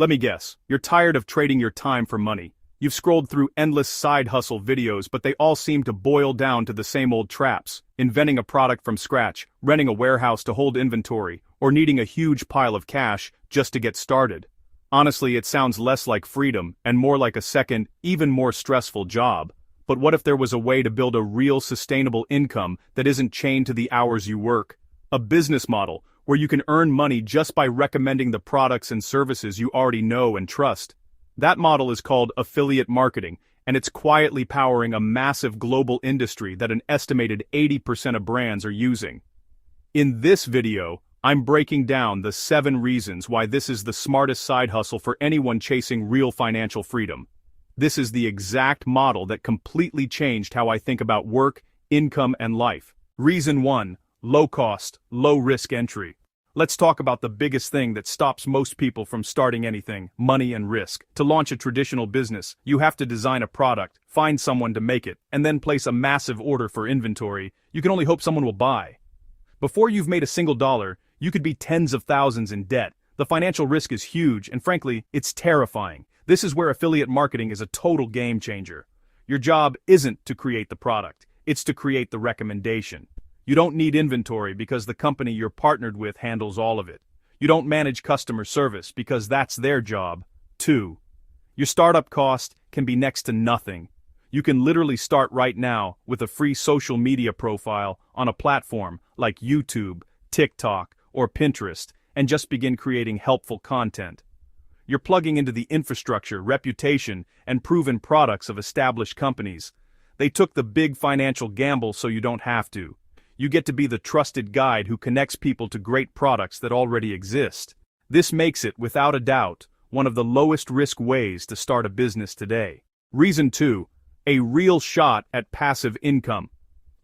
Let me guess, you're tired of trading your time for money. You've scrolled through endless side hustle videos, but they all seem to boil down to the same old traps: inventing a product from scratch, renting a warehouse to hold inventory, or needing a huge pile of cash just to get started. Honestly, it sounds less like freedom and more like a second, even more stressful job. But what if there was a way to build a real sustainable income that isn't chained to the hours you work? A business model where you can earn money just by recommending the products and services you already know and trust. That model is called affiliate marketing, and it's quietly powering a massive global industry that an estimated 80% of brands are using. In this video, I'm breaking down the 7 reasons why this is the smartest side hustle for anyone chasing real financial freedom. This is the exact model that completely changed how I think about work, income, and life. Reason 1. Low cost, low risk entry. Let's talk about the biggest thing that stops most people from starting anything: money and risk. To launch a traditional business, you have to design a product, find someone to make it, and then place a massive order for inventory you can only hope someone will buy. Before you've made a single dollar, you could be tens of thousands in debt. The financial risk is huge, and frankly, it's terrifying. This is where affiliate marketing is a total game changer. Your job isn't to create the product, it's to create the recommendation. You don't need inventory because the company you're partnered with handles all of it. You don't manage customer service because that's their job. 2. Your startup cost can be next to nothing. You can literally start right now with a free social media profile on a platform like YouTube, TikTok, or Pinterest, and just begin creating helpful content. You're plugging into the infrastructure, reputation, and proven products of established companies. They took the big financial gamble so you don't have to. You get to be the trusted guide who connects people to great products that already exist. This makes it, without a doubt, one of the lowest risk ways to start a business today. Reason 2. A real shot at passive income.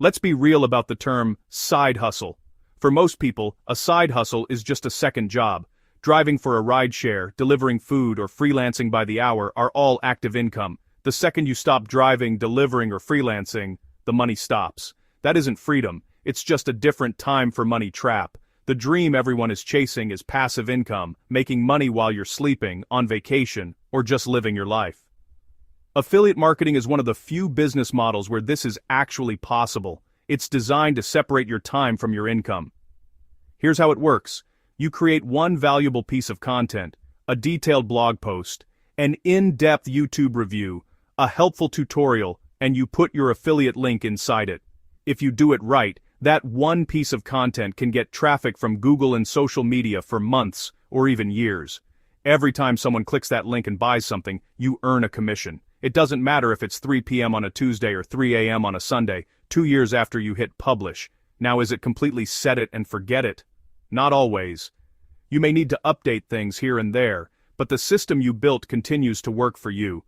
Let's be real about the term side hustle. For most people, a side hustle is just a second job. Driving for a rideshare, delivering food, or freelancing by the hour are all active income. The second you stop driving, delivering, or freelancing, the money stops. That isn't freedom. It's just a different time for money trap. The dream everyone is chasing is passive income, making money while you're sleeping, on vacation, or just living your life. Affiliate marketing is one of the few business models where this is actually possible. It's designed to separate your time from your income. Here's how it works. You create one valuable piece of content, a detailed blog post, an in-depth YouTube review, a helpful tutorial, and you put your affiliate link inside it. If you do it right, that one piece of content can get traffic from Google and social media for months or even years. Every time someone clicks that link and buys something, you earn a commission. It doesn't matter if it's 3 p.m. on a Tuesday or 3 a.m. on a Sunday, 2 years after you hit publish. Now, is it completely set it and forget it? Not always. You may need to update things here and there, but the system you built continues to work for you.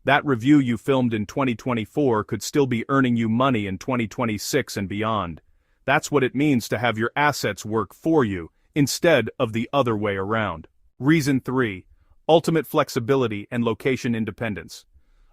That review you filmed in 2024 could still be earning you money in 2026 and beyond. That's what it means to have your assets work for you, instead of the other way around. Reason 3. Ultimate flexibility and location independence.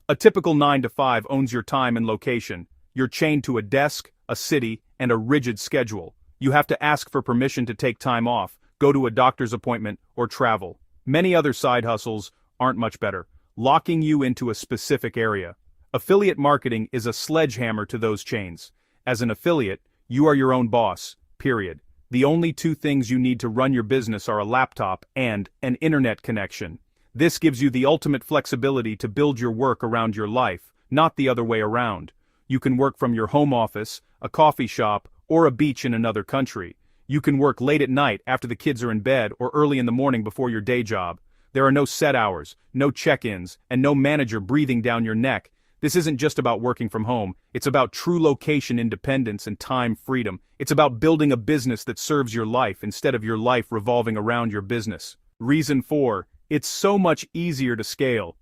A typical 9-to-5 owns your time and location. You're chained to a desk, a city, and a rigid schedule. You have to ask for permission to take time off, go to a doctor's appointment, or travel. Many other side hustles aren't much better, locking you into a specific area. Affiliate marketing is a sledgehammer to those chains. As an affiliate, you are your own boss, period. The only 2 things you need to run your business are a laptop and an internet connection. This gives you the ultimate flexibility to build your work around your life, not the other way around. You can work from your home office, a coffee shop, or a beach in another country. You can work late at night after the kids are in bed or early in the morning before your day job. There are no set hours, no check-ins, and no manager breathing down your neck. This isn't just about working from home. It's about true location independence and time freedom. It's about building a business that serves your life instead of your life revolving around your business. Reason 4. It's so much easier to scale.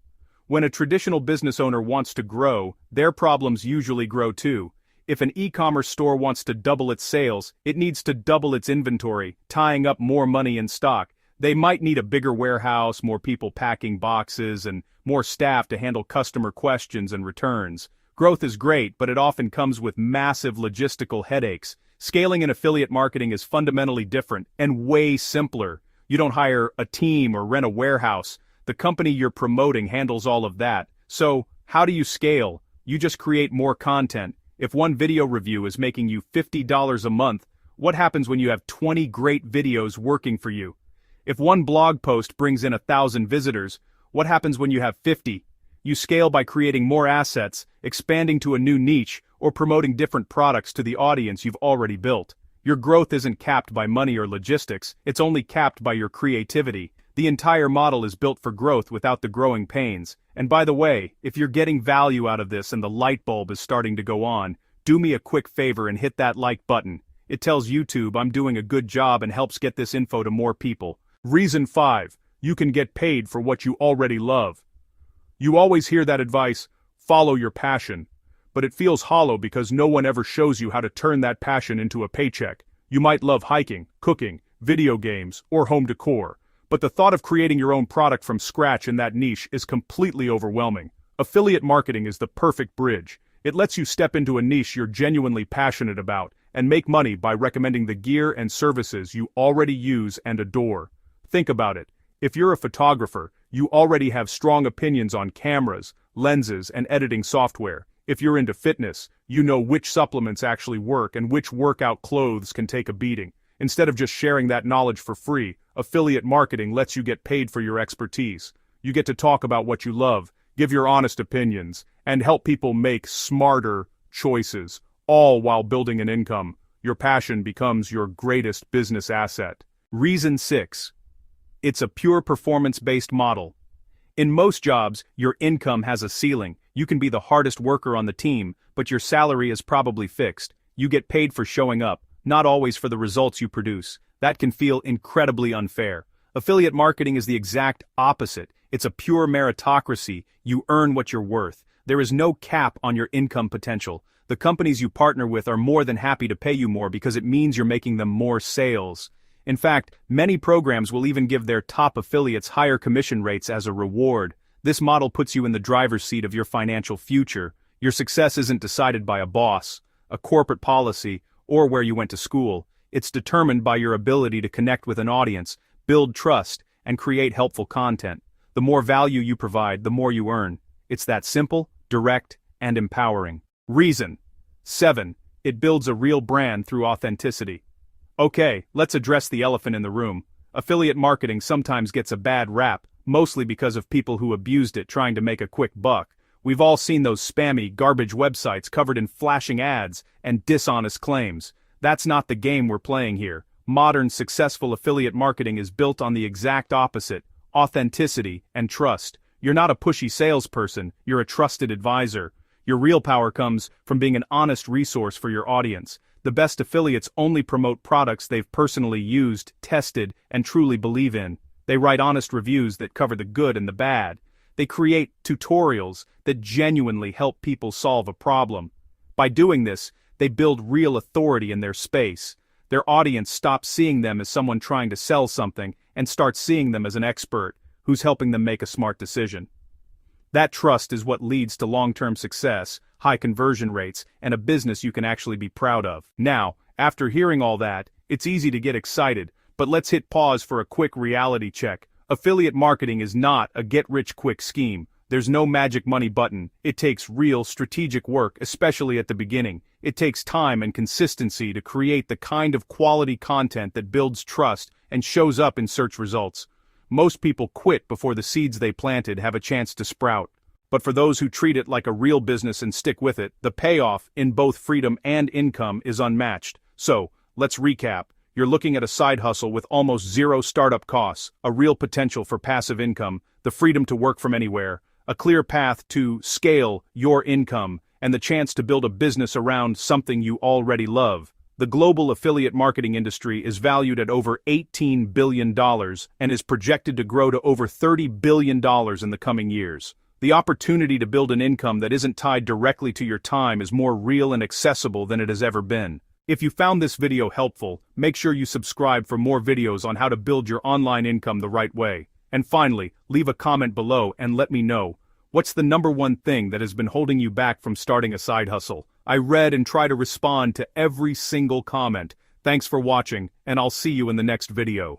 When a traditional business owner wants to grow, their problems usually grow too. If an e-commerce store wants to double its sales, it needs to double its inventory, tying up more money in stock. They might need a bigger warehouse, more people packing boxes, and more staff to handle customer questions and returns. Growth is great, but it often comes with massive logistical headaches. Scaling in affiliate marketing is fundamentally different and way simpler. You don't hire a team or rent a warehouse. The company you're promoting handles all of that. So, how do you scale? You just create more content. If one video review is making you $50 a month, what happens when you have 20 great videos working for you? If one blog post brings in 1,000 visitors, what happens when you have 50? You scale by creating more assets, expanding to a new niche, or promoting different products to the audience you've already built. Your growth isn't capped by money or logistics, it's only capped by your creativity. The entire model is built for growth without the growing pains. And by the way, if you're getting value out of this and the light bulb is starting to go on, do me a quick favor and hit that like button. It tells YouTube I'm doing a good job and helps get this info to more people. Reason 5. You can get paid for what you already love. You always hear that advice, follow your passion. But it feels hollow because no one ever shows you how to turn that passion into a paycheck. You might love hiking, cooking, video games, or home decor. But the thought of creating your own product from scratch in that niche is completely overwhelming. Affiliate marketing is the perfect bridge. It lets you step into a niche you're genuinely passionate about and make money by recommending the gear and services you already use and adore. Think about it. If you're a photographer, you already have strong opinions on cameras, lenses, and editing software. If you're into fitness, you know which supplements actually work and which workout clothes can take a beating. Instead of just sharing that knowledge for free, affiliate marketing lets you get paid for your expertise. You get to talk about what you love, give your honest opinions, and help people make smarter choices, all while building an income. Your passion becomes your greatest business asset. Reason 6. It's a pure performance-based model. In most jobs, your income has a ceiling. You can be the hardest worker on the team, but your salary is probably fixed. You get paid for showing up, not always for the results you produce. That can feel incredibly unfair. Affiliate marketing is the exact opposite. It's a pure meritocracy. You earn what you're worth. There is no cap on your income potential. The companies you partner with are more than happy to pay you more because it means you're making them more sales. In fact, many programs will even give their top affiliates higher commission rates as a reward. This model puts you in the driver's seat of your financial future. Your success isn't decided by a boss, a corporate policy, or where you went to school. It's determined by your ability to connect with an audience, build trust, and create helpful content. The more value you provide, the more you earn. It's that simple, direct, and empowering. Reason 7. It builds a real brand through authenticity. Okay, let's address the elephant in the room. Affiliate marketing sometimes gets a bad rap, mostly because of people who abused it trying to make a quick buck. We've all seen those spammy, garbage websites covered in flashing ads and dishonest claims. That's not the game we're playing here. Modern, successful affiliate marketing is built on the exact opposite: authenticity and trust. You're not a pushy salesperson, you're a trusted advisor. Your real power comes from being an honest resource for your audience. The best affiliates only promote products they've personally used, tested, and truly believe in. They write honest reviews that cover the good and the bad. They create tutorials that genuinely help people solve a problem. By doing this, they build real authority in their space. Their audience stops seeing them as someone trying to sell something and starts seeing them as an expert who's helping them make a smart decision. That trust is what leads to long-term success, high conversion rates, and a business you can actually be proud of. Now, after hearing all that, it's easy to get excited, but let's hit pause for a quick reality check. Affiliate marketing is not a get-rich-quick scheme. There's no magic money button. It takes real, strategic work, especially at the beginning. It takes time and consistency to create the kind of quality content that builds trust and shows up in search results. Most people quit before the seeds they planted have a chance to sprout. But for those who treat it like a real business and stick with it, the payoff in both freedom and income is unmatched. So, let's recap. You're looking at a side hustle with almost zero startup costs, a real potential for passive income, the freedom to work from anywhere, a clear path to scale your income, and the chance to build a business around something you already love. The global affiliate marketing industry is valued at over $18 billion and is projected to grow to over $30 billion in the coming years. The opportunity to build an income that isn't tied directly to your time is more real and accessible than it has ever been. If you found this video helpful, make sure you subscribe for more videos on how to build your online income the right way. And finally, leave a comment below and let me know, what's the #1 thing that has been holding you back from starting a side hustle? I read and try to respond to every single comment. Thanks for watching, and I'll see you in the next video.